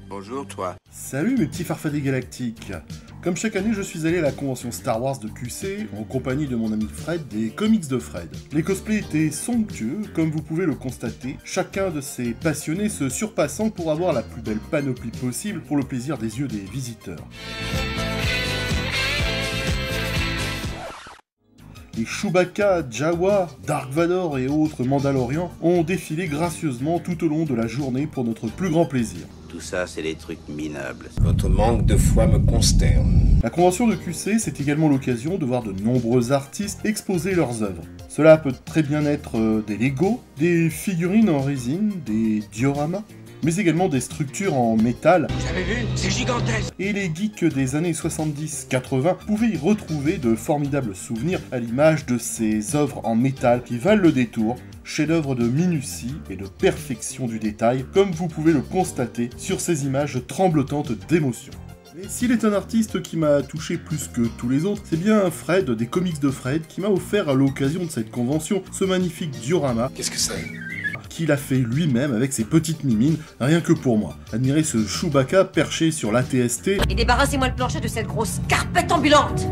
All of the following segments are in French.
Bonjour, toi. Salut mes petits farfadets galactiques. Comme chaque année, je suis allé à la convention Star Wars de QC, en compagnie de mon ami Fred des comics de Fred. Les cosplays étaient somptueux, comme vous pouvez le constater, chacun de ces passionnés se surpassant pour avoir la plus belle panoplie possible pour le plaisir des yeux des visiteurs. Les Chewbacca, Jawa, Dark Vador et autres Mandalorians ont défilé gracieusement tout au long de la journée pour notre plus grand plaisir. Tout ça, c'est des trucs minables. Votre manque de foi me consterne. La convention de QC, c'est également l'occasion de voir de nombreux artistes exposer leurs œuvres. Cela peut très bien être des Lego, des figurines en résine, des dioramas, mais également des structures en métal. Vous avez vu? C'est gigantesque! Et les geeks des années 70-80 pouvaient y retrouver de formidables souvenirs à l'image de ces œuvres en métal qui valent le détour, chef-d'œuvre de minutie et de perfection du détail, comme vous pouvez le constater sur ces images tremblotantes d'émotion. Et s'il est un artiste qui m'a touché plus que tous les autres, c'est bien Fred des comics de Fred qui m'a offert à l'occasion de cette convention ce magnifique diorama. Qu'est-ce que c'est? Qu'il a fait lui-même avec ses petites mimines, rien que pour moi. Admirez ce Chewbacca perché sur l'ATST. Et débarrassez-moi le plancher de cette grosse carpette ambulante!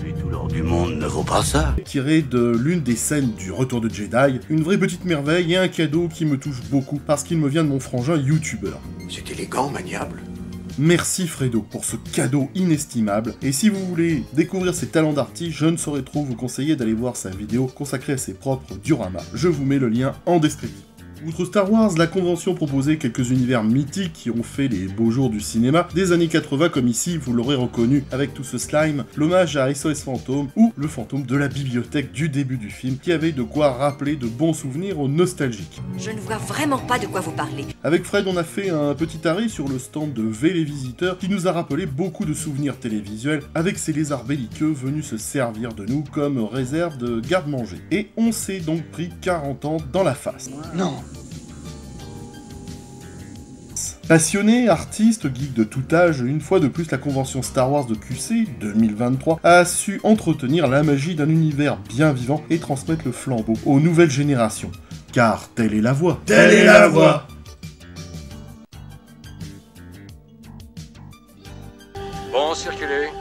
Et tout l'or du monde ne vaut pas ça. Tiré de l'une des scènes du Retour de Jedi, une vraie petite merveille et un cadeau qui me touche beaucoup parce qu'il me vient de mon frangin youtubeur. C'est élégant, maniable. Merci Fredo pour ce cadeau inestimable, et si vous voulez découvrir ses talents d'artiste, je ne saurais trop vous conseiller d'aller voir sa vidéo consacrée à ses propres dioramas. Je vous mets le lien en description. Outre Star Wars, la convention proposait quelques univers mythiques qui ont fait les beaux jours du cinéma des années 80, comme ici, vous l'aurez reconnu, avec tout ce slime, l'hommage à SOS Fantôme, ou le fantôme de la bibliothèque du début du film, qui avait de quoi rappeler de bons souvenirs aux nostalgiques. Je ne vois vraiment pas de quoi vous parlez. Avec Fred, on a fait un petit arrêt sur le stand de V les visiteurs, qui nous a rappelé beaucoup de souvenirs télévisuels, avec ces lézards belliqueux venus se servir de nous comme réserve de garde-manger. Et on s'est donc pris 40 ans dans la face. Non. Passionné, artiste, geek de tout âge, une fois de plus la convention Star Wars de QC 2023 a su entretenir la magie d'un univers bien vivant et transmettre le flambeau aux nouvelles générations. Car telle est la voie. Telle est la voie. Bon, circulez.